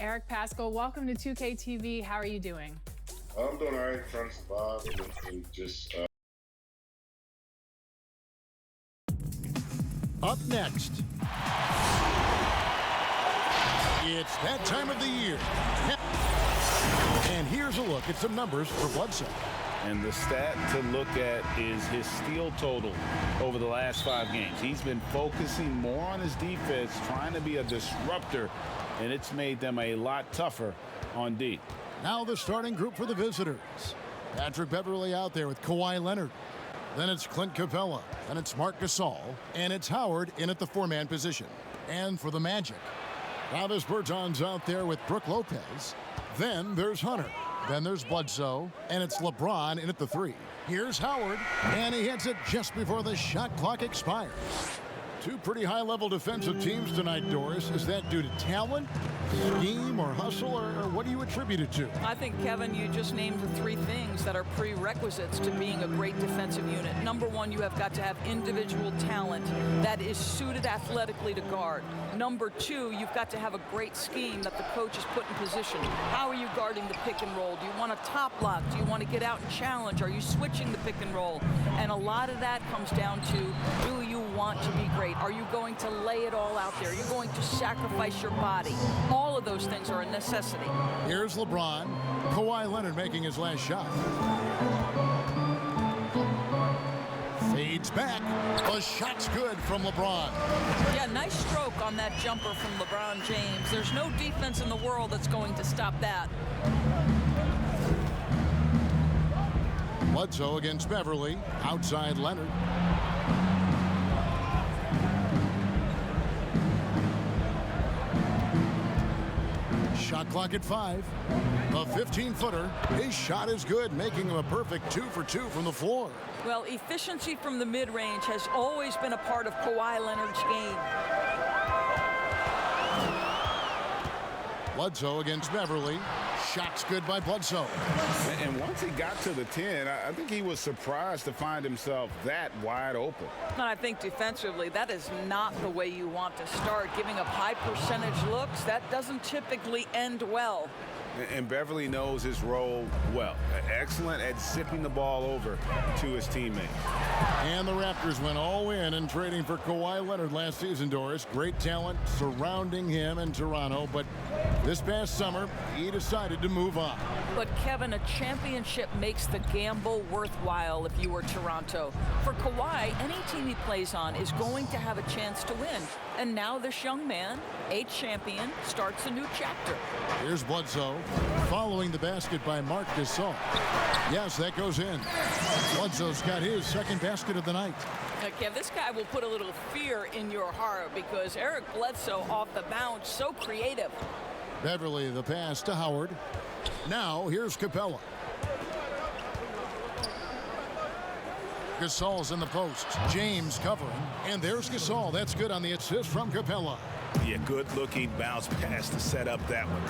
Eric Pascal, welcome to 2K TV. How are you doing? I'm doing all right, trying to survive and just. Up next, it's that time of the year. And here's a look at some numbers for Bledsoe. And the stat to look at is his steal total over the last 5 games. He's been focusing more on his defense, trying to be a disruptor, and it's made them a lot tougher on D. Now the starting group for the visitors. Patrick Beverley out there with Kawhi Leonard. Then it's Clint Capella. Then it's Marc Gasol. And it's Howard in at the 4-man position. And for the Magic, Travis Berton's out there with Brook Lopez. Then there's Hunter. Then there's Bledsoe. And it's LeBron in at the 3. Here's Howard. And he hits it just before the shot clock expires. Two pretty high-level defensive teams tonight, Doris. Is that due to talent, scheme, or hustle, or what do you attribute it to? I think, Kevin, you just named the 3 things that are prerequisites to being a great defensive unit. Number 1, you have got to have individual talent that is suited athletically to guard. Number 2, you've got to have a great scheme that the coach has put in position. How are you guarding the pick and roll? Do you want a top lock? Do you want to get out and challenge? Are you switching the pick and roll? And a lot of that comes down to, do you want to be great? Are you going to lay it all out there? Are you going to sacrifice your body? All of those things are a necessity. Here's LeBron. Kawhi Leonard making his last shot. Fades back. The shot's good from LeBron. Yeah, nice stroke on that jumper from LeBron James. There's no defense in the world that's going to stop that. Bledsoe against Beverley. Outside Leonard. Shot clock at 5. The 15-footer. His shot is good, making him a perfect 2 for 2 from the floor. Well, efficiency from the mid-range has always been a part of Kawhi Leonard's game. Bledsoe against Beverley. Shot's good by Bledsoe. And once he got to the 10, I think he was surprised to find himself that wide open. And I think defensively, that is not the way you want to start. Giving up high percentage looks, that doesn't typically end well. And Beverley knows his role well. Excellent at zipping the ball over to his teammates. And the Raptors went all in trading for Kawhi Leonard last season, Doris. Great talent surrounding him in Toronto, but this past summer, he decided to move on. But, Kevin, a championship makes the gamble worthwhile if you were Toronto. For Kawhi, any team he plays on is going to have a chance to win. And now this young man, a champion, starts a new chapter. Here's Bledsoe following the basket by Marc Gasol. Yes, that goes in. Bledsoe's got his second basket of the night. Now, Kev, this guy will put a little fear in your heart because Eric Bledsoe off the bounce, so creative. Beverley, the pass to Howard. Now, here's Capella. Gasol's in the post. James covering. And there's Gasol. That's good on the assist from Capella. Yeah, good-looking bounce pass to set up that one.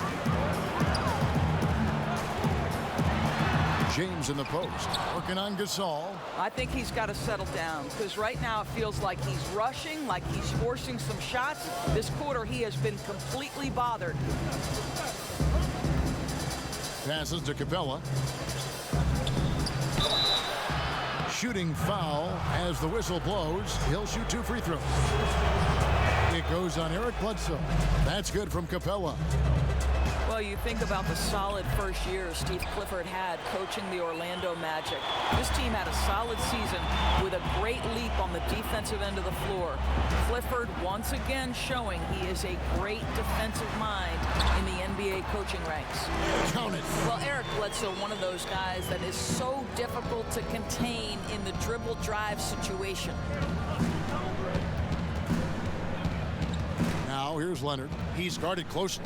James in the post. Working on Gasol. I think he's got to settle down because right now it feels like he's rushing, like he's forcing some shots. This quarter he has been completely bothered. Passes to Capella. Shooting foul as the whistle blows. He'll shoot 2 free throws. It goes on Eric Bledsoe. That's good from Capella. Well, you think about the solid first year Steve Clifford had coaching the Orlando Magic. This team had a solid season with a great leap on the defensive end of the floor. Clifford once again showing he is a great defensive mind in the NBA coaching ranks. Count it. Well, Eric Bledsoe, one of those guys that is so difficult to contain in the dribble drive situation. Now here's Leonard. He's guarded closely.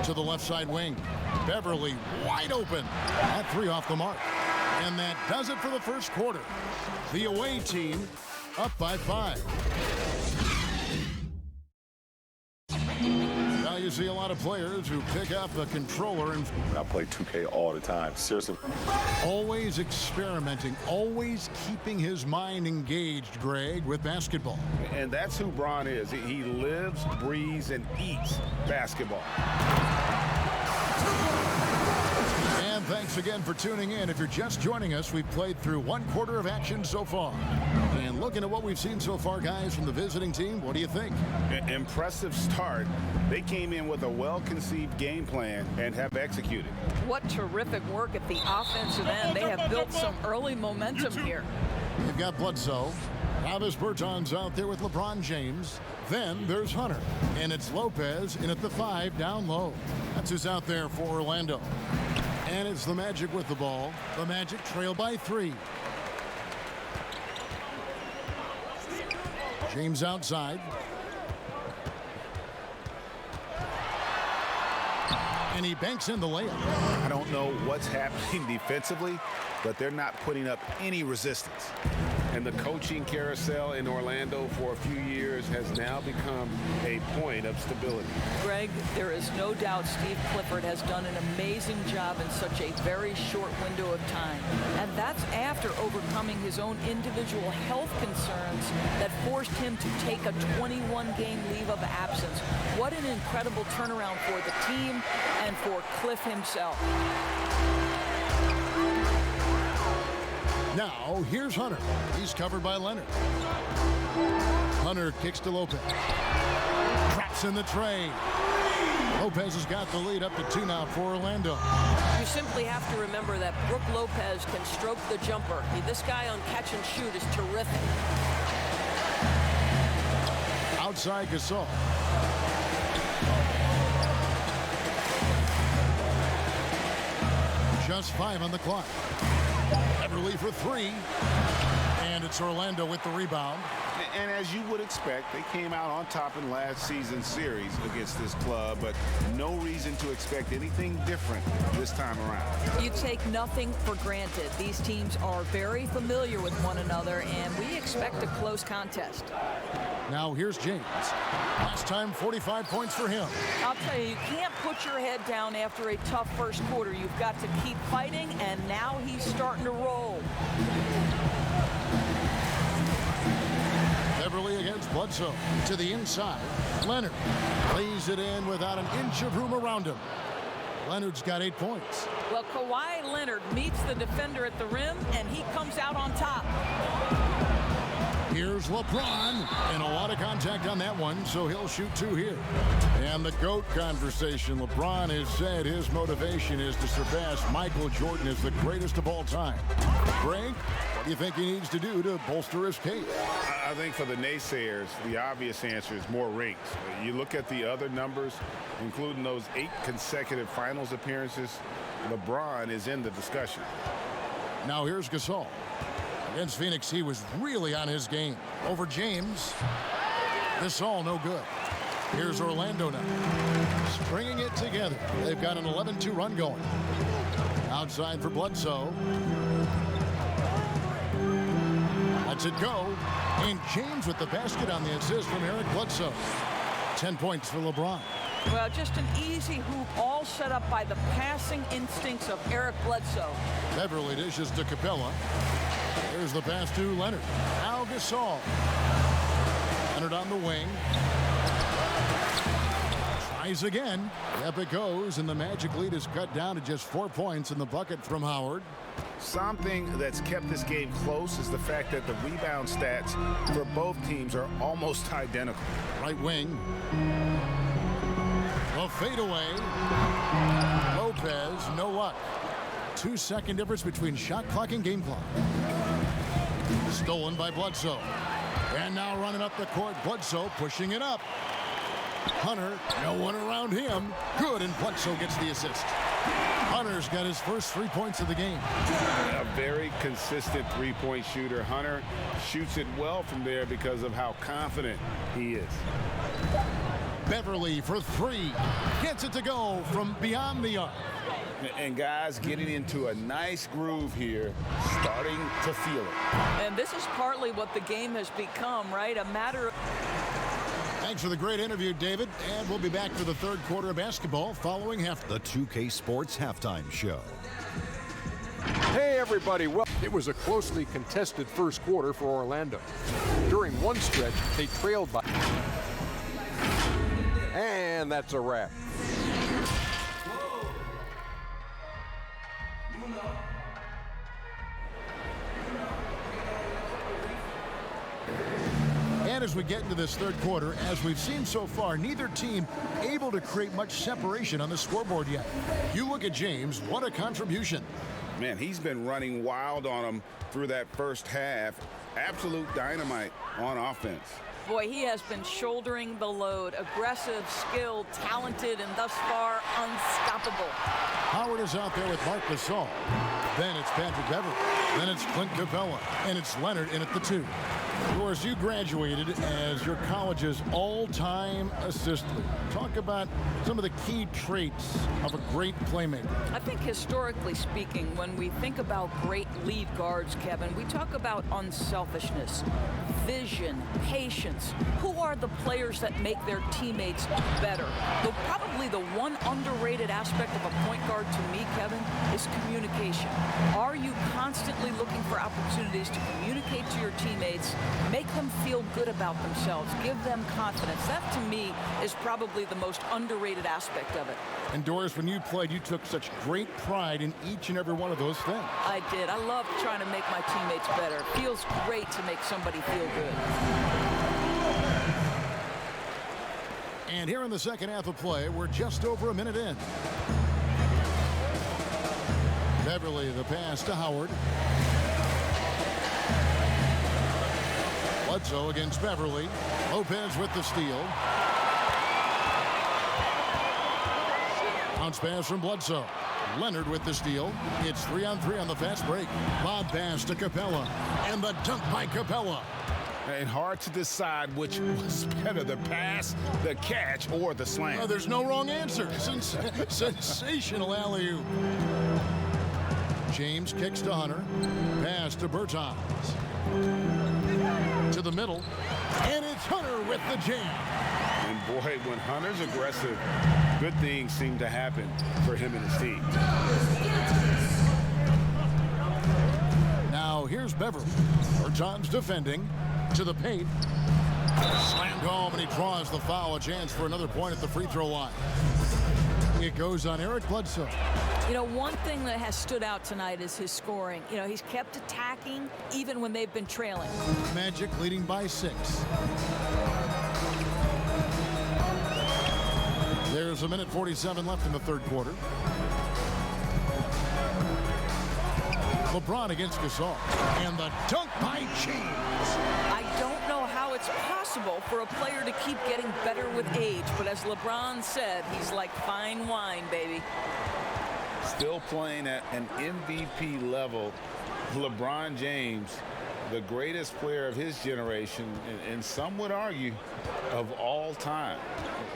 To the left side wing. Beverley wide open. That 3 off the mark. And that does it for the first quarter. The away team up by 5. You see a lot of players who pick up the controller and I play 2K all the time. Seriously. always experimenting, always keeping his mind engaged, Greg, with basketball. And that's who Bron is. He lives, breathes, and eats basketball. And thanks again for tuning in. If you're just joining us, we've played through 1/4 of action so far. And looking at what we've seen so far, guys, from the visiting team, what do you think? Impressive start. They came in with a well-conceived game plan and have executed. What terrific work at the offensive end. They have built some early momentum here. You've got Bledsoe. Travis Berton's out there with LeBron James. Then there's Hunter. And it's Lopez in at the 5 down low. That's who's out there for Orlando. And it's the Magic with the ball. The Magic trail by 3. James outside. And he banks in the layup. I don't know what's happening defensively, but they're not putting up any resistance. And the coaching carousel in Orlando for a few years has now become a point of stability. Greg, there is no doubt Steve Clifford has done an amazing job in such a very short window of time. And that's after overcoming his own individual health concerns that forced him to take a 21-game leave of absence. What an incredible turnaround for the team and for Cliff himself. Now, here's Hunter. He's covered by Leonard. Hunter kicks to Lopez. Drops in the tray. Lopez has got the lead up to 2 now for Orlando. You simply have to remember that Brook Lopez can stroke the jumper. This guy on catch and shoot is terrific. Outside Gasol. Just 5 on the clock. Beverly for 3. And it's Orlando with the rebound. And as you would expect, they came out on top in last season's series against this club, but no reason to expect anything different this time around. You take nothing for granted. These teams are very familiar with one another, and we expect a close contest. Now here's James. Last time, 45 points for him. I'll tell you, you can't put your head down after a tough first quarter. You've got to keep fighting, and now he's starting to roll. Beverly against Bledsoe. To the inside. Leonard lays it in without an inch of room around him. Leonard's got 8 points. Well, Kawhi Leonard meets the defender at the rim, and he comes out on top. Here's LeBron, and a lot of contact on that one, so he'll shoot 2 here. And the GOAT conversation. LeBron has said his motivation is to surpass Michael Jordan as the greatest of all time. Greg, what do you think he needs to do to bolster his case? I think for the naysayers, the obvious answer is more rings. You look at the other numbers, including those 8 consecutive finals appearances, LeBron is in the discussion. Now here's Gasol. Against Phoenix, he was really on his game. Over James, Gasol no good. Here's Orlando now. Stringing it together. They've got an 11-2 run going. Outside for Bledsoe. Lets it go. And James with the basket on the assist from Eric Bledsoe. 10 points for LeBron. Well, just an easy hoop, all set up by the passing instincts of Eric Bledsoe. Beverly dishes to Capella. Here's the pass to Leonard. Now Gasol. Leonard on the wing. Tries again. Up it goes, and the Magic lead is cut down to just 4 points in the bucket from Howard. Something that's kept this game close is the fact that the rebound stats for both teams are almost identical. Right wing. A fadeaway. Lopez, no luck. 2-second difference between shot clock and game clock. Stolen by Bledsoe. And now running up the court, Bledsoe pushing it up. Hunter, no one around him. Good, and Bledsoe gets the assist. Hunter's got his first 3 points of the game. A very consistent three-point shooter. Hunter shoots it well from there because of how confident he is. Beverly for 3. Gets it to go from beyond the arc. And guys getting into a nice groove here, starting to feel it. And this is partly what the game has become, right? A matter of... Thanks for the great interview, David. And we'll be back for the third quarter of basketball following The 2K Sports Halftime Show. Hey, everybody. Well, it was a closely contested first quarter for Orlando. During one stretch, they trailed by. And that's a wrap. And as we get into this third quarter, as we've seen so far, neither team able to create much separation on the scoreboard yet. You look at James, what a contribution. Man, he's been running wild on him through that first half. Absolute dynamite on offense. Boy, he has been shouldering the load. Aggressive, skilled, talented, and thus far unstoppable. Howard is out there with Mark Gasol. Then it's Patrick Beverly. Then it's Clint Capella. And it's Leonard in at the 2. Of course, you graduated as your college's all-time assist leader. Talk about some of the key traits of a great playmaker. I think historically speaking, when we think about great lead guards, Kevin, we talk about unselfishness, vision, patience. Who are the players that make their teammates better? Probably the one underrated aspect of a point guard to me, Kevin, is communication. Are you constantly looking for opportunities to communicate to your teammates, make them feel good about themselves, give them confidence? That, to me, is probably the most underrated aspect of it. And Doris, when you played, you took such great pride in each and every one of those things. I did. I love trying to make my teammates better. It feels great to make somebody feel good. And here in the second half of play, we're just over a minute in. Beverly, the pass to Howard. Bledsoe against Beverly. Lopez with the steal. Bounce pass from Bledsoe. Leonard with the steal. It's 3-on-3 on the fast break. Lob pass to Capella. And the dunk by Capella. And hard to decide which was better, the pass, the catch, or the slam. Oh, there's no wrong answer. Sensational alley-oop. James kicks to Hunter. Pass to Bertans. To the middle. And it's Hunter with the jam. And boy, when Hunter's aggressive, good things seem to happen for him and his team. Now here's Beverly. Bertans defending. To the paint. Slammed home, and he draws the foul. A chance for another point at the free throw line. It goes on Eric Bledsoe. You know, one thing that has stood out tonight is his scoring. You know, he's kept attacking even when they've been trailing. Magic leading by 6. There's a minute 47 left in the third quarter. LeBron against Gasol. And the dunk by James. I don't know how it's possible for a player to keep getting better with age, but as LeBron said, he's like fine wine, baby. Still playing at an MVP level. LeBron James, the greatest player of his generation, and some would argue of all time.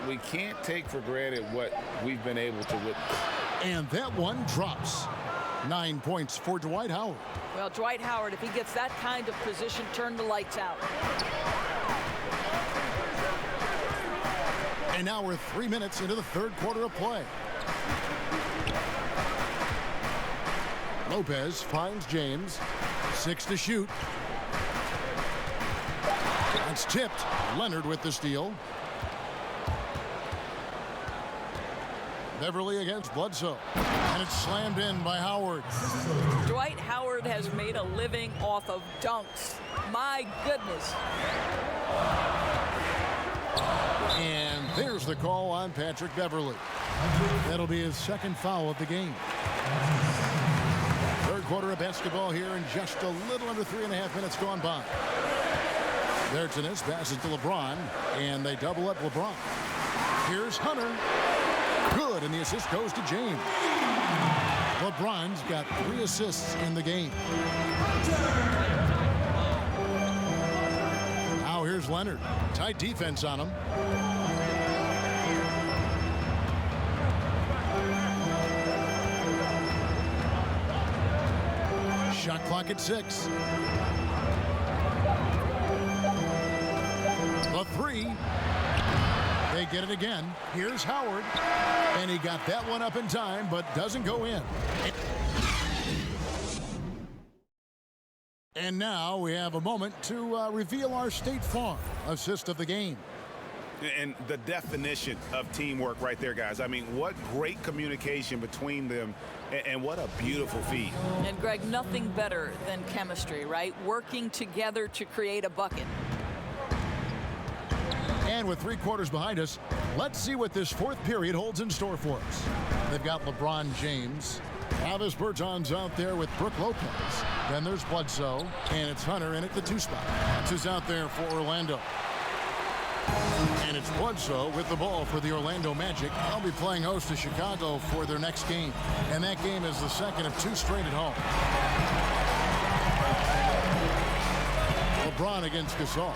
We can't take for granted what we've been able to witness. And that one drops. 9 points for Dwight Howard. Well, Dwight Howard, if he gets that kind of position, turn the lights out. And now we're 3 minutes into the third quarter of play. Lopez finds James. 6 to shoot. It's tipped. Leonard with the steal. Beverly against Bledsoe. And it's slammed in by Howard. Dwight Howard has made a living off of dunks. My goodness. And there's the call on Patrick Beverly. That'll be his second foul of the game. Third quarter of basketball here in just a little under 3.5 minutes gone by. Bertans passes to LeBron, and they double up LeBron. Here's Hunter. Good, and the assist goes to James. LeBron's got 3 assists in the game. Now here's Leonard. Tight defense on him. Shot clock at 6. The 3. get it again. Here's Howard. And he got that one up in time, but doesn't go in. And now we have a moment to reveal our State Farm assist of the game. And the definition of teamwork right there, guys. I mean, what great communication between them, and what a beautiful feed. And, Greg, nothing better than chemistry, right? Working together to create a bucket. And with 3 quarters behind us, let's see what this 4th period holds in store for us. They've got LeBron James. Travis Berton's out there with Brook Lopez. Then there's Bledsoe, and it's Hunter in at the 2 spot. That's who's out there for Orlando. And it's Bledsoe with the ball for the Orlando Magic. They'll be playing host to Chicago for their next game. And that game is the second of 2 straight at home. LeBron against Gasol.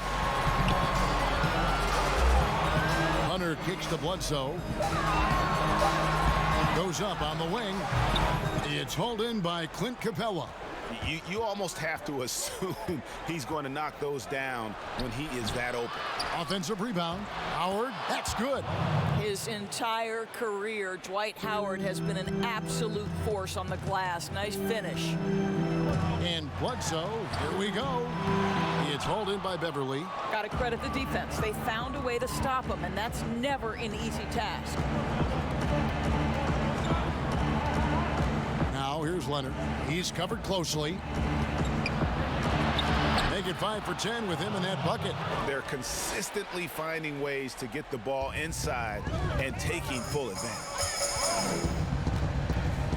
Hunter kicks to Bledsoe. Goes up on the wing. It's hauled in by Clint Capella. You almost have to assume he's going to knock those down when he is that open. Offensive rebound. Howard, that's good. His entire career, Dwight Howard has been an absolute force on the glass. Nice finish. And Bledsoe, here we go. It's hauled in by Beverly. Got to credit the defense. They found a way to stop him, and that's never an easy task. Now here's Leonard. He's covered closely. Make it 5 for 10 with him in that bucket. They're consistently finding ways to get the ball inside and taking full advantage.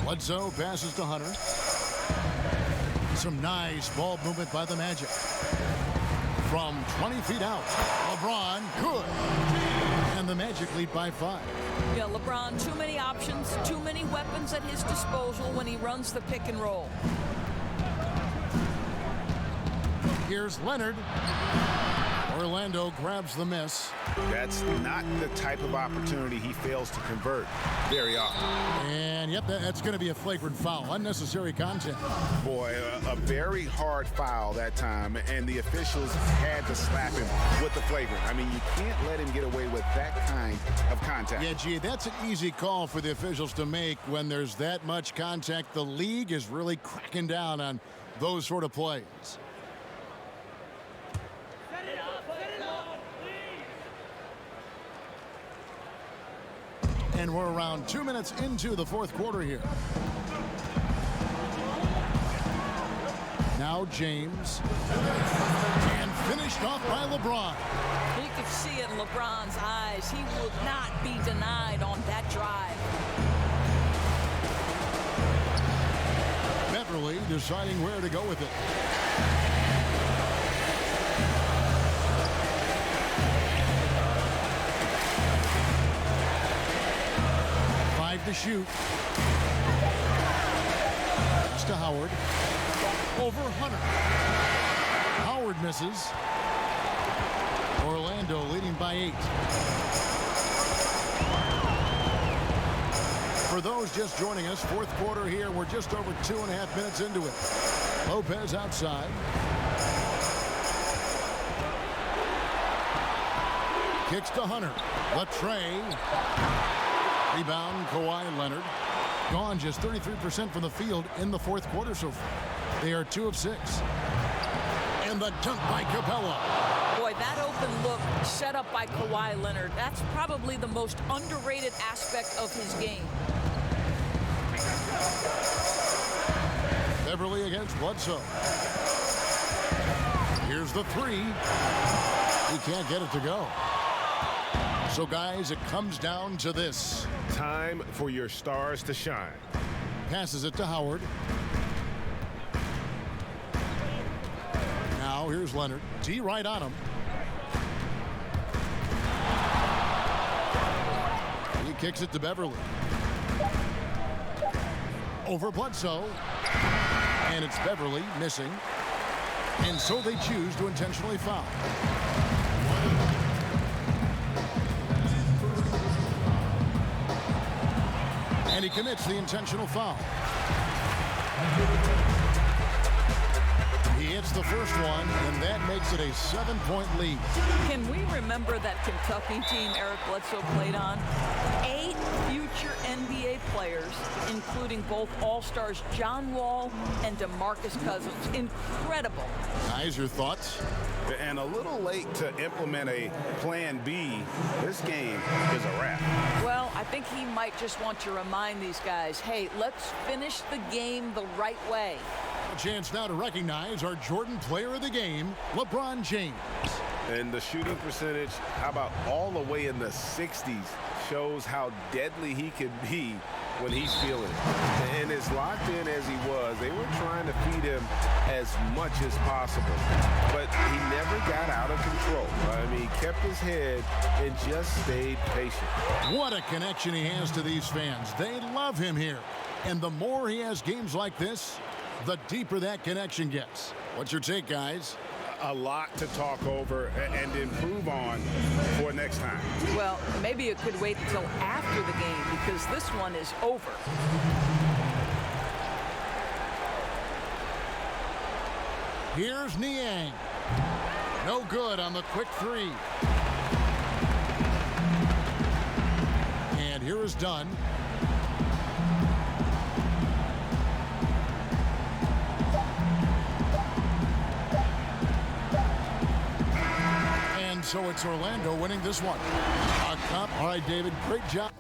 Bledsoe passes to Hunter. Some nice ball movement by the Magic. From 20 feet out, LeBron, good. And the Magic lead by 5. Yeah, LeBron, too many options, too many weapons at his disposal when he runs the pick and roll. Here's Leonard. Orlando grabs the miss. That's not the type of opportunity he fails to convert very often. And yep, that's going to be a flagrant foul. Unnecessary contact. Boy, a very hard foul that time, and the officials had to slap him with the flagrant. I mean, you can't let him get away with that kind of contact. Yeah, gee, that's an easy call for the officials to make when there's that much contact. The league is really cracking down on those sort of plays. And we're around 2 minutes into the 4th quarter here. Now James. And finished off by LeBron. You could see it in LeBron's eyes. He will not be denied on that drive. Beverly deciding where to go with it. To shoot. Pass to Howard. Over Hunter. Howard misses. Orlando leading by 8. For those just joining us, 4th quarter here. We're just over 2.5 minutes into it. Lopez outside. Kicks to Hunter. Latrey. Rebound, Kawhi Leonard. Gone just 33% from the field in the 4th quarter so far. They are 2 of 6. And the dunk by Capella. Boy, that open look set up by Kawhi Leonard. That's probably the most underrated aspect of his game. Beverly against Bledsoe. Here's the 3. He can't get it to go. So, guys, it comes down to this. Time for your stars to shine. Passes it to Howard. Now, here's Leonard. D right on him. He kicks it to Beverly. Over Bledsoe. And it's Beverly missing. And so they choose to intentionally foul. And he commits the intentional foul. He hits the first one, and that makes it a 7-point lead. Can we remember that Kentucky team Eric Bledsoe played on? 8 future NBA players, including both All-Stars John Wall and DeMarcus Cousins. Incredible. Guys, your thoughts? And a little late to implement a plan B. This game is a wrap. Well, I think he might just want to remind these guys, hey, let's finish the game the right way. A chance now to recognize our Jordan Player of the Game, LeBron James. And the shooting percentage, how about all the way in the 60s, shows how deadly he can be when he's feeling it. And as locked in as he was, they were trying to feed him as much as possible. But he never got out of control. I mean, he kept his head and just stayed patient. What a connection he has to these fans. They love him here. And the more he has games like this, the deeper that connection gets. What's your take, guys? A lot to talk over and improve on for next time. Well, maybe it could wait until after the game because this one is over. Here's Niang. No good on the quick three. And here is Dunn. So it's Orlando winning this one. All right, David, great job.